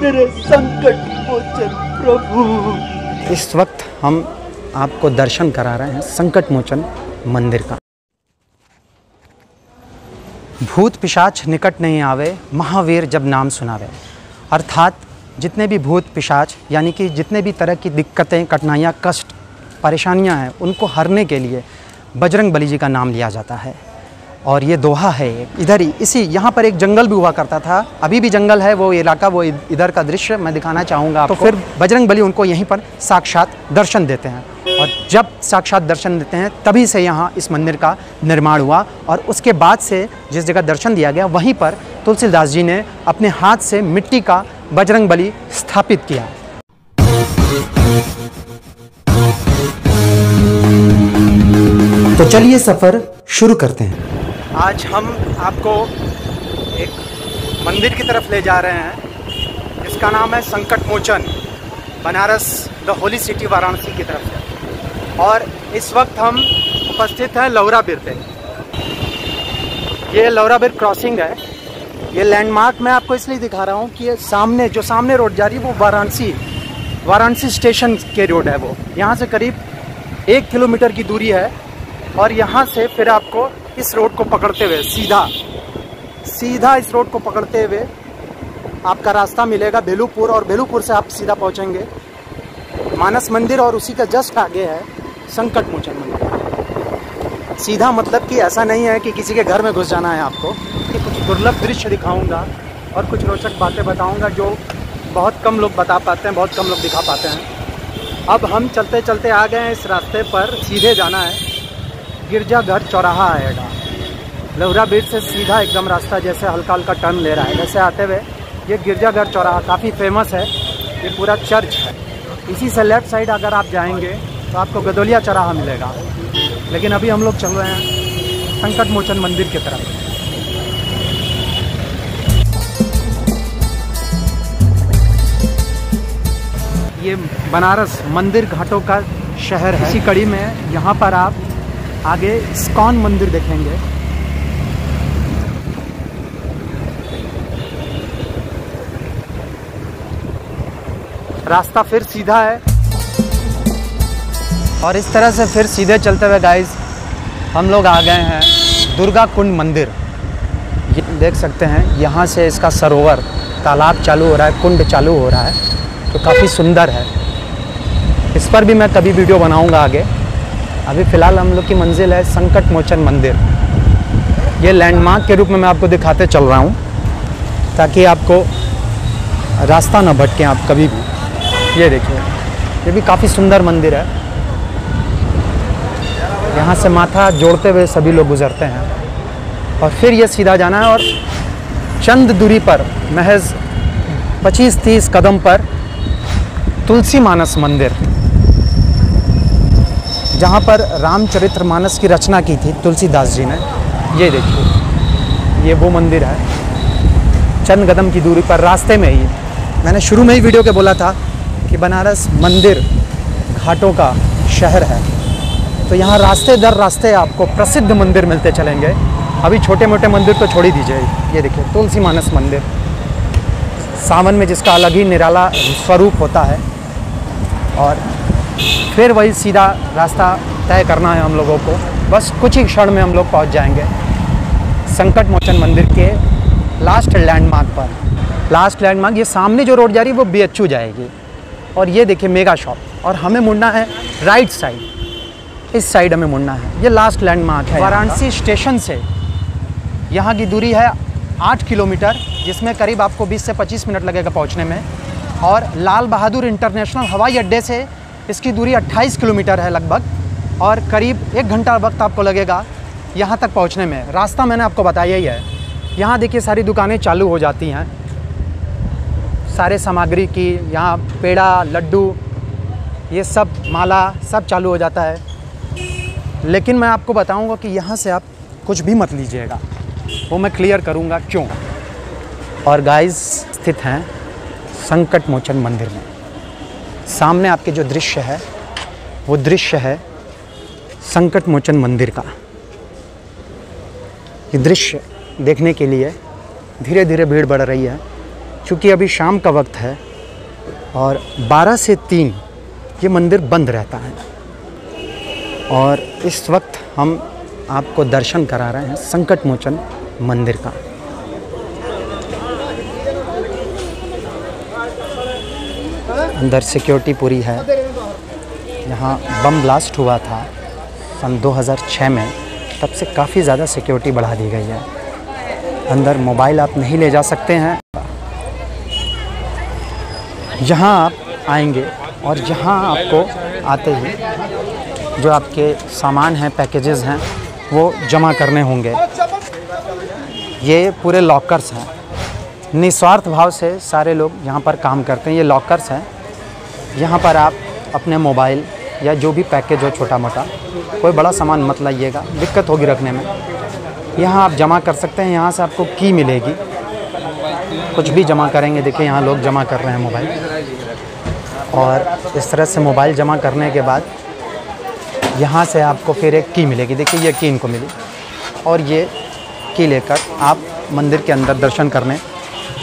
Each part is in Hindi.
मेरे संकट मोचन प्रभु। इस वक्त हम आपको दर्शन करा रहे हैं संकट मोचन मंदिर का। भूत पिशाच निकट नहीं आवे, महावीर जब नाम सुनावे। अर्थात जितने भी भूत पिशाच यानी कि जितने भी तरह की दिक्कतें, कठिनाइयाँ, कष्ट, परेशानियाँ हैं, उनको हरने के लिए बजरंग बली जी का नाम लिया जाता है। और ये दोहा है इधर ही, इसी यहाँ पर एक जंगल भी हुआ करता था, अभी भी जंगल है वो इलाका, वो इधर का दृश्य मैं दिखाना चाहूँगा आपको। तो फिर बजरंग बली उनको यहीं पर साक्षात दर्शन देते हैं, और जब साक्षात दर्शन देते हैं तभी से यहाँ इस मंदिर का निर्माण हुआ। और उसके बाद से जिस जगह दर्शन दिया गया वहीं पर तुलसीदास जी ने अपने हाथ से मिट्टी का बजरंग बली स्थापित किया। तो चलिए सफ़र शुरू करते हैं। आज हम आपको एक मंदिर की तरफ ले जा रहे हैं जिसका नाम है Sankat Mochan, Banaras the holy city Varanasi की तरफ से। और इस वक्त हम उपस्थित हैं लौराबीर पे। ये लौराबीर क्रॉसिंग है। ये लैंडमार्क मैं आपको इसलिए दिखा रहा हूँ कि ये सामने रोड जा रही है वो वाराणसी स्टेशन के रोड है। वो यहाँ से करीब 1 किलोमीटर की दूरी है। और यहाँ से फिर आपको इस रोड को पकड़ते हुए सीधा इस रोड को पकड़ते हुए आपका रास्ता मिलेगा बेलूपुर, और बेलूपुर से आप सीधा पहुँचेंगे मानस मंदिर, और उसी का जस्ट आगे है संकट मोचन मंदिर। सीधा मतलब कि ऐसा नहीं है कि किसी के घर में घुस जाना है आपको, कि कुछ दुर्लभ दृश्य दिखाऊंगा और कुछ रोचक बातें बताऊंगा जो बहुत कम लोग बता पाते हैं, बहुत कम लोग दिखा पाते हैं। अब हम चलते चलते आ गए हैं इस रास्ते पर। सीधे जाना है, गिरजाघर चौराहा आएगा। लौराबीर से सीधा एकदम रास्ता जैसे हल्का हल्का टर्न ले रहा है, वैसे आते हुए ये गिरजाघर चौराहा काफ़ी फेमस है। ये पूरा चर्च है। इसी से लेफ़्ट साइड अगर आप जाएंगे तो आपको गदोलिया चौराहा मिलेगा। लेकिन अभी हम लोग चल रहे हैं संकट मोचन मंदिर की तरफ। ये बनारस मंदिर घाटों का शहर है। इसी कड़ी में यहाँ पर आप आगे इस्कॉन मंदिर देखेंगे। रास्ता फिर सीधा है, और इस तरह से फिर सीधे चलते हुए गाइस हम लोग आ गए हैं दुर्गा कुंड मंदिर। ये देख सकते हैं यहाँ से इसका सरोवर, तालाब चालू हो रहा है, कुंड चालू हो रहा है, तो काफ़ी सुंदर है। इस पर भी मैं कभी वीडियो बनाऊंगा आगे। अभी फ़िलहाल हम लोग की मंजिल है संकट मोचन मंदिर। ये लैंडमार्क के रूप में मैं आपको दिखाते चल रहा हूँ ताकि आपको रास्ता ना भटके आप कभी भी। ये देखिए, ये भी काफ़ी सुंदर मंदिर है। यहाँ से माथा जोड़ते हुए सभी लोग गुजरते हैं, और फिर ये सीधा जाना है। और चंद दूरी पर, महज 25-30 कदम पर तुलसी मानस मंदिर, जहाँ पर रामचरितमानस की रचना की थी तुलसीदास जी ने। ये देखिए, ये वो मंदिर है। चंद कदम की दूरी पर रास्ते में ही, मैंने शुरू में ही वीडियो के बोला था कि बनारस मंदिर घाटों का शहर है, तो यहाँ रास्ते दर रास्ते आपको प्रसिद्ध मंदिर मिलते चलेंगे। अभी छोटे मोटे मंदिर तो छोड़ ही दीजिए। ये देखिए तुलसी मानस मंदिर, सावन में जिसका अलग ही निराला स्वरूप होता है। और फिर वही सीधा रास्ता तय करना है हम लोगों को। बस कुछ ही क्षण में हम लोग पहुंच जाएंगे संकट मोचन मंदिर के लास्ट लैंडमार्क पर। लास्ट लैंडमार्क, ये सामने जो रोड जा रही है वो BHU जाएगी, और ये देखिए मेगा शॉप, और हमें मुड़ना है राइट साइड, इस साइड हमें मुड़ना है। ये लास्ट लैंडमार्क है। वाराणसी स्टेशन से यहाँ की दूरी है 8 किलोमीटर, जिसमें करीब आपको 20 से 25 मिनट लगेगा पहुँचने में। और लाल बहादुर इंटरनेशनल हवाई अड्डे से इसकी दूरी 28 किलोमीटर है लगभग, और करीब 1 घंटा वक्त आपको लगेगा यहाँ तक पहुँचने में। रास्ता मैंने आपको बताया ही है। यहाँ देखिए सारी दुकानें चालू हो जाती हैं, सारे सामग्री की, यहाँ पेड़ा, लड्डू, ये सब, माला, सब चालू हो जाता है। लेकिन मैं आपको बताऊँगा कि यहाँ से आप कुछ भी मत लीजिएगा, वो मैं क्लियर करूँगा क्यों। और गाइस स्थित हैं संकट मोचन मंदिर में। सामने आपके जो दृश्य है वो दृश्य है संकट मोचन मंदिर का। ये दृश्य देखने के लिए धीरे धीरे भीड़ बढ़ रही है। चूँकि अभी शाम का वक्त है और 12 से 3 ये मंदिर बंद रहता है और इस वक्त हम आपको दर्शन करा रहे हैं संकट मोचन मंदिर का। अंदर सिक्योरिटी पूरी है। यहाँ बम ब्लास्ट हुआ था सन 2006 में, तब से काफ़ी ज़्यादा सिक्योरिटी बढ़ा दी गई है। अंदर मोबाइल आप नहीं ले जा सकते हैं। यहाँ आप आएंगे और यहाँ आपको आते ही जो आपके सामान हैं, पैकेजेस हैं, वो जमा करने होंगे। ये पूरे लॉकर्स हैं, निस्वार्थ भाव से सारे लोग यहाँ पर काम करते हैं। ये लॉकर्स हैं, यहाँ पर आप अपने मोबाइल या जो भी पैकेज हो छोटा मोटा, कोई बड़ा सामान मत लाइएगा, दिक्कत होगी रखने में। यहाँ आप जमा कर सकते हैं। यहाँ से आपको की मिलेगी, कुछ भी जमा करेंगे। देखिए यहाँ लोग जमा कर रहे हैं मोबाइल, और इस तरह से मोबाइल जमा करने के बाद यहाँ से आपको फिर एक की मिलेगी। देखिए ये की इनको मिली, और ये की लेकर आप मंदिर के अंदर दर्शन करने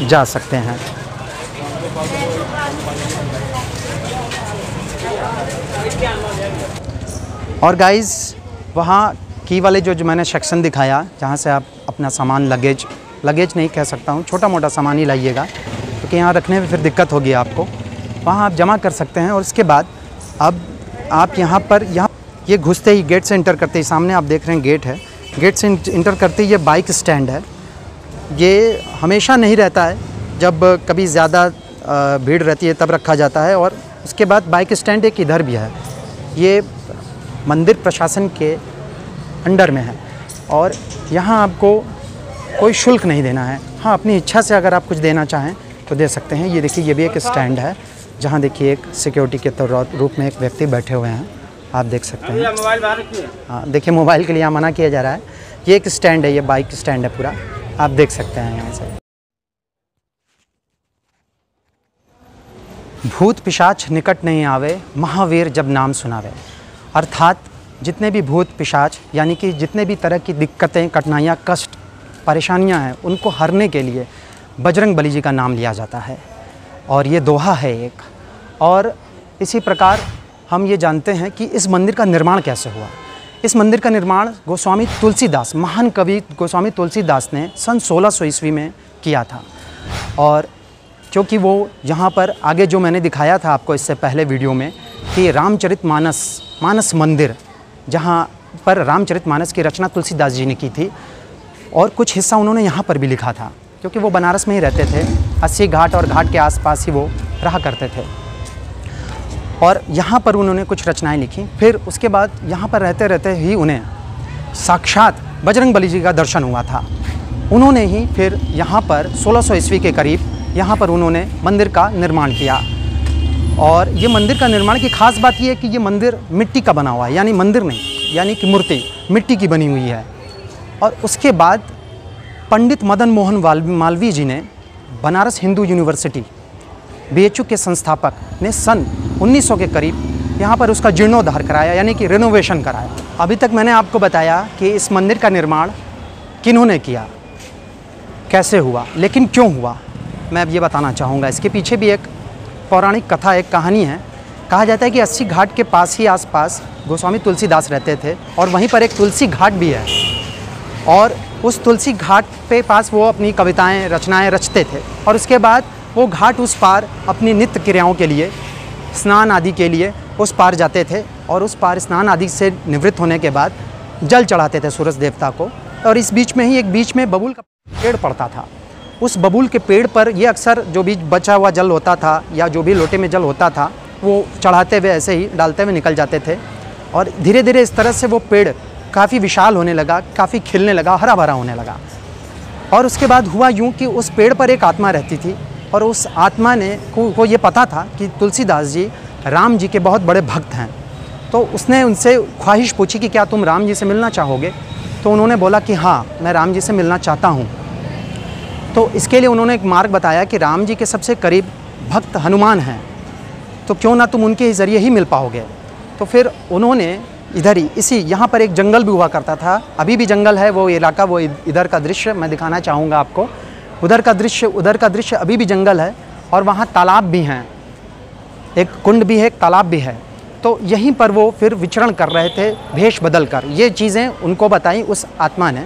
जा सकते हैं। और गाइज़, वहाँ की वाले जो मैंने सेक्शन दिखाया, जहाँ से आप अपना सामान लगेज नहीं कह सकता हूँ, छोटा मोटा सामान ही लाइएगा, क्योंकि यहाँ रखने में फिर दिक्कत होगी आपको। वहाँ आप जमा कर सकते हैं। और उसके बाद अब आप यहाँ ये घुसते ही, गेट से इंटर करते ही, सामने आप देख रहे हैं गेट है, गेट से इंटर करते ही ये बाइक स्टैंड है। ये हमेशा नहीं रहता है, जब कभी ज़्यादा भीड़ रहती है तब रखा जाता है। और उसके बाद बाइक स्टैंड एक इधर भी है। ये मंदिर प्रशासन के अंडर में है और यहाँ आपको कोई शुल्क नहीं देना है। हाँ, अपनी इच्छा से अगर आप कुछ देना चाहें तो दे सकते हैं। ये देखिए, ये भी एक स्टैंड है, जहाँ देखिए एक सिक्योरिटी के रूप में एक व्यक्ति बैठे हुए हैं, आप देख सकते हैं। हाँ, देखिए मोबाइल के लिए यहाँ मना किया जा रहा है। ये एक स्टैंड है, ये बाइक स्टैंड है पूरा, आप देख सकते हैं यहाँ से। भूत पिशाच निकट नहीं आवे, महावीर जब नाम सुनावे। अर्थात जितने भी भूत पिशाच, यानी कि जितने भी तरह की दिक्कतें, कठिनाइयाँ, कष्ट, परेशानियाँ हैं, उनको हरने के लिए बजरंग बली जी का नाम लिया जाता है। और ये दोहा है एक। और इसी प्रकार हम ये जानते हैं कि इस मंदिर का निर्माण कैसे हुआ। इस मंदिर का निर्माण गोस्वामी तुलसीदास, महान कवि गोस्वामी तुलसीदास ने सन 1600 ईस्वी में किया था। और क्योंकि वो यहाँ पर आगे जो मैंने दिखाया था आपको इससे पहले वीडियो में, कि मानस मंदिर, जहाँ पर रामचरितमानस की रचना तुलसीदास जी ने की थी, और कुछ हिस्सा उन्होंने यहाँ पर भी लिखा था, क्योंकि वो बनारस में ही रहते थे। 80 घाट और घाट के आसपास ही वो रहा करते थे, और यहाँ पर उन्होंने कुछ रचनाएं लिखी। फिर उसके बाद यहाँ पर रहते रहते ही उन्हें साक्षात बजरंग बली जी का दर्शन हुआ था। उन्होंने ही फिर यहाँ पर 1600 ईस्वी के करीब यहाँ पर उन्होंने मंदिर का निर्माण किया। और ये मंदिर का निर्माण की खास बात ये है कि ये मंदिर मिट्टी का बना हुआ है, यानी मंदिर नहीं, यानी कि मूर्ति मिट्टी की बनी हुई है। और उसके बाद पंडित मदन मोहन मालवीय जी ने बनारस हिंदू यूनिवर्सिटी, BHU के संस्थापक ने सन 1900 के करीब यहाँ पर उसका जीर्णोद्धार कराया, यानी कि रिनोवेशन कराया। अभी तक मैंने आपको बताया कि इस मंदिर का निर्माण किन्होंने किया, कैसे हुआ, लेकिन क्यों हुआ, मैं अब ये बताना चाहूँगा। इसके पीछे भी एक पौराणिक कथा, एक कहानी है। कहा जाता है कि 80 घाट के पास ही आसपास गोस्वामी तुलसीदास रहते थे, और वहीं पर एक तुलसी घाट भी है, और उस तुलसी घाट पे पास वो अपनी कविताएं, रचनाएं रचते थे। और उसके बाद वो घाट उस पार अपनी नित्य क्रियाओं के लिए, स्नान आदि के लिए उस पार जाते थे, और उस पार स्नान आदि से निवृत्त होने के बाद जल चढ़ाते थे सूरज देवता को। और इस बीच में ही एक बीच में बबूल का पेड़ पड़ता था। उस बबूल के पेड़ पर ये अक्सर जो भी बचा हुआ जल होता था, या जो भी लोटे में जल होता था, वो चढ़ाते हुए ऐसे ही डालते हुए निकल जाते थे। और धीरे धीरे इस तरह से वो पेड़ काफ़ी विशाल होने लगा, काफ़ी खिलने लगा, हरा भरा होने लगा। और उसके बाद हुआ यूँ कि उस पेड़ पर एक आत्मा रहती थी, और उस आत्मा ने को ये पता था कि तुलसीदास जी राम जी के बहुत बड़े भक्त हैं। तो उसने उनसे ख्वाहिश पूछी कि क्या तुम राम जी से मिलना चाहोगे। तो उन्होंने बोला कि हाँ, मैं राम जी से मिलना चाहता हूँ। तो इसके लिए उन्होंने एक मार्ग बताया कि राम जी के सबसे करीब भक्त हनुमान हैं, तो क्यों ना तुम उनके ज़रिए ही मिल पाओगे। तो फिर उन्होंने इधर ही यहाँ पर एक जंगल भी हुआ करता था, अभी भी जंगल है, वो इलाका, वो इधर का दृश्य मैं दिखाना चाहूँगा आपको। उधर का दृश्य अभी भी जंगल है और वहाँ तालाब भी हैं, एक कुंड भी है, एक तालाब भी है। तो यहीं पर वो फिर विचरण कर रहे थे भेष बदल कर। ये चीज़ें उनको बताई उस आत्मा ने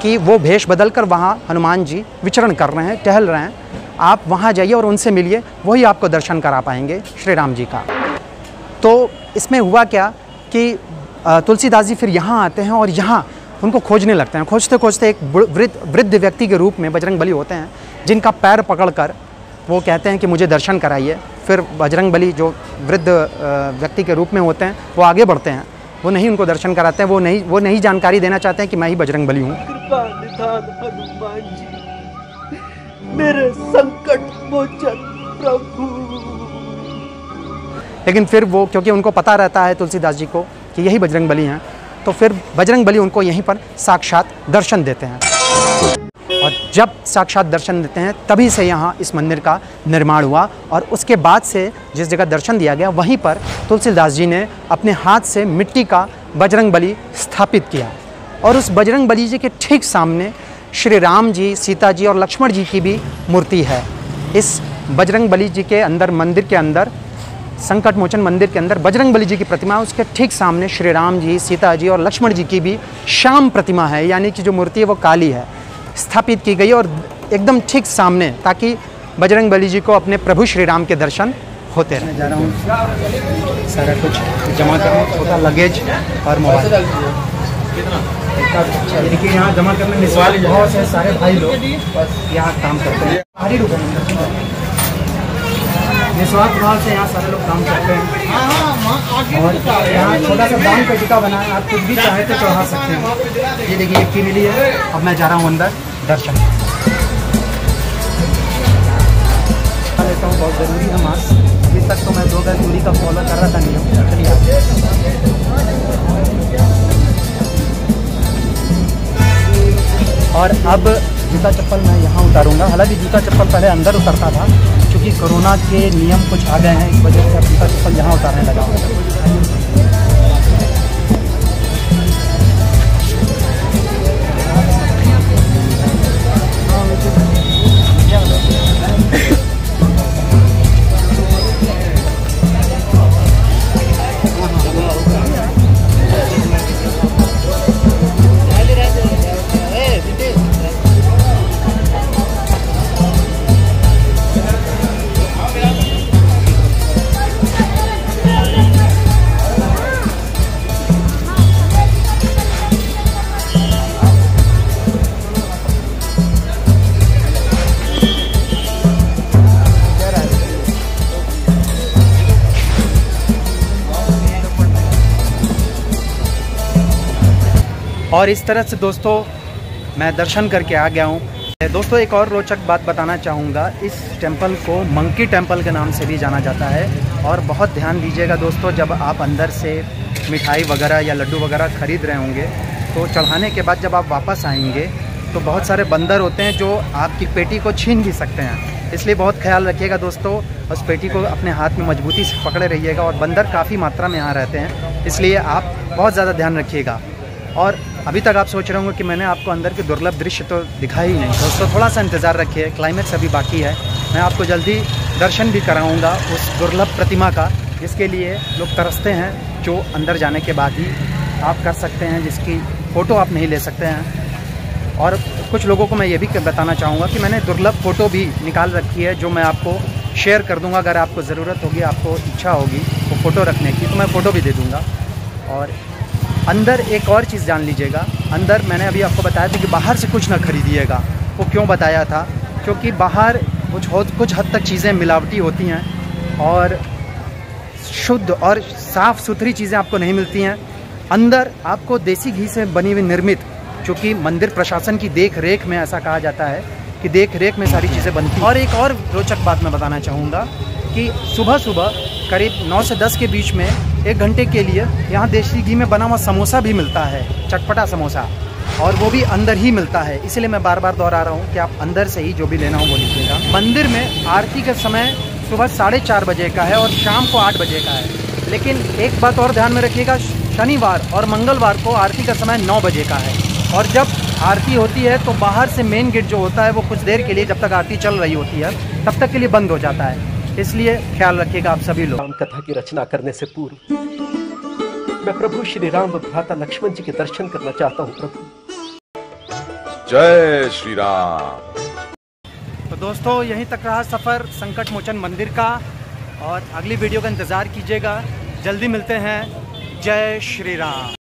कि वो भेष बदल कर वहाँ हनुमान जी विचरण कर रहे हैं, टहल रहे हैं। आप वहाँ जाइए और उनसे मिलिए, वही आपको दर्शन करा पाएंगे श्री राम जी का। तो इसमें हुआ क्या कि तुलसीदास जी फिर यहाँ आते हैं और यहाँ उनको खोजने लगते हैं। खोजते खोजते एक वृद्ध व्यक्ति के रूप में बजरंगबली होते हैं, जिनका पैर पकड़कर वो कहते हैं कि मुझे दर्शन कराइए। फिर बजरंगबली जो वृद्ध व्यक्ति के रूप में होते हैं वो आगे बढ़ते हैं, वो नहीं उनको दर्शन कराते हैं, वो नहीं जानकारी देना चाहते हैं कि मैं ही बजरंगबली हूँ। कृपा निधान हनुमान जी, मेरे संकट मोचन प्रभु। लेकिन फिर वो, क्योंकि उनको पता रहता है तुलसीदास जी को कि यही बजरंगबली हैं, तो फिर बजरंगबली उनको यहीं पर साक्षात दर्शन देते हैं। और जब साक्षात दर्शन देते हैं तभी से यहाँ इस मंदिर का निर्माण हुआ। और उसके बाद से जिस जगह दर्शन दिया गया वहीं पर तुलसीदास जी ने अपने हाथ से मिट्टी का बजरंगबली स्थापित किया। और उस बजरंगबली जी के ठीक सामने श्री राम जी, सीता जी और लक्ष्मण जी की भी मूर्ति है। इस बजरंगबली जी के अंदर, मंदिर के अंदर, संकट मोचन मंदिर के अंदर बजरंगबली जी की प्रतिमा, उसके ठीक सामने श्री राम जी, सीता जी और लक्ष्मण जी की भी श्याम प्रतिमा है, यानी कि जो मूर्ति है वो काली है, स्थापित की गई और एकदम ठीक सामने, ताकि बजरंगबली जी को अपने प्रभु श्री राम के दर्शन होते रहे। जा रहा हूँ सारा कुछ जमा करने, छोटा लगेज और मोबाइल। देखिए यहाँ जमा करने निस्वार्थ बहुत से सारे भाई लोग यहाँ काम करते हैं। निस्वार्थ भाव से यहाँ सारे लोग काम करते हैं। और यहाँ छोटा सा दान पेटिका बना है, आप कुछ भी चाहे तो चढ़ा सकते हैं। ये देखिए एक मिली है। अब मैं जा रहा हूँ अंदर दर्शन लेता हूँ, बहुत ज़रूरी है मास्क। अभी तक तो मैं 2 गज दूरी का फॉलो कर रहा था नियम। चलिए और अब जूता चप्पल मैं यहाँ उतारूँगा। हालांकि जूता चप्पल पहले अंदर उतरता था, क्योंकि कोरोना के नियम कुछ आ गए हैं, इस वजह से अब जूता चप्पल यहाँ उतारने लगा हूँ। और इस तरह से दोस्तों मैं दर्शन करके आ गया हूँ। दोस्तों एक और रोचक बात बताना चाहूँगा, इस टेंपल को मंकी टेंपल के नाम से भी जाना जाता है। और बहुत ध्यान दीजिएगा दोस्तों, जब आप अंदर से मिठाई वगैरह या लड्डू वगैरह ख़रीद रहे होंगे तो चढ़ाने के बाद जब आप वापस आएंगे तो बहुत सारे बंदर होते हैं जो आपकी पेटी को छीन भी सकते हैं। इसलिए बहुत ख्याल रखिएगा दोस्तों, उस पेटी को अपने हाथ में मजबूती से पकड़े रहिएगा। और बंदर काफ़ी मात्रा में यहाँ रहते हैं, इसलिए आप बहुत ज़्यादा ध्यान रखिएगा। और अभी तक आप सोच रहे होंगे कि मैंने आपको अंदर के दुर्लभ दृश्य तो दिखाया ही नहीं। दोस्तों थोड़ा सा इंतज़ार रखिए, क्लाइमेक्स अभी बाकी है। मैं आपको जल्दी दर्शन भी कराऊंगा उस दुर्लभ प्रतिमा का, जिसके लिए लोग तरसते हैं, जो अंदर जाने के बाद ही आप कर सकते हैं, जिसकी फ़ोटो आप नहीं ले सकते हैं। और कुछ लोगों को मैं ये भी बताना चाहूँगा कि मैंने दुर्लभ फ़ोटो भी निकाल रखी है, जो मैं आपको शेयर कर दूँगा। अगर आपको ज़रूरत होगी, आपको इच्छा होगी वो फ़ोटो रखने की, तो मैं फ़ोटो भी दे दूँगा। और अंदर एक और चीज़ जान लीजिएगा, अंदर मैंने अभी आपको बताया था कि बाहर से कुछ ना खरीदिएगा। वो क्यों बताया था? क्योंकि बाहर कुछ हद तक चीज़ें मिलावटी होती हैं और शुद्ध और साफ़ सुथरी चीज़ें आपको नहीं मिलती हैं। अंदर आपको देसी घी से बनी हुई निर्मित, चूँकि मंदिर प्रशासन की देख रेख में ऐसा कहा जाता है कि देख रेख में सारी चीज़ें बनती हैं। और एक और रोचक बात मैं बताना चाहूँगा कि सुबह सुबह करीब 9 से 10 के बीच में 1 घंटे के लिए यहाँ देसी घी में बना हुआ समोसा भी मिलता है, चटपटा समोसा, और वो भी अंदर ही मिलता है। इसलिए मैं बार बार दोहरा रहा हूँ कि आप अंदर से ही जो भी लेना हो वो लीजिएगा। मंदिर में आरती का समय सुबह 4:30 बजे का है और शाम को 8 बजे का है। लेकिन एक बात और ध्यान में रखिएगा, शनिवार और मंगलवार को आरती का समय 9 बजे का है। और जब आरती होती है तो बाहर से मेन गेट जो होता है वो कुछ देर के लिए, जब तक आरती चल रही होती है तब तक के लिए बंद हो जाता है। इसलिए ख्याल रखिएगा आप सभी लोग। राम कथा की रचना करने से पूर्व मैं प्रभु श्री राम व भ्राता लक्ष्मण जी के दर्शन करना चाहता हूँ। प्रभु जय श्री राम। तो दोस्तों यहीं तक रहा सफ़र संकट मोचन मंदिर का, और अगली वीडियो का इंतज़ार कीजिएगा। जल्दी मिलते हैं। जय श्री राम।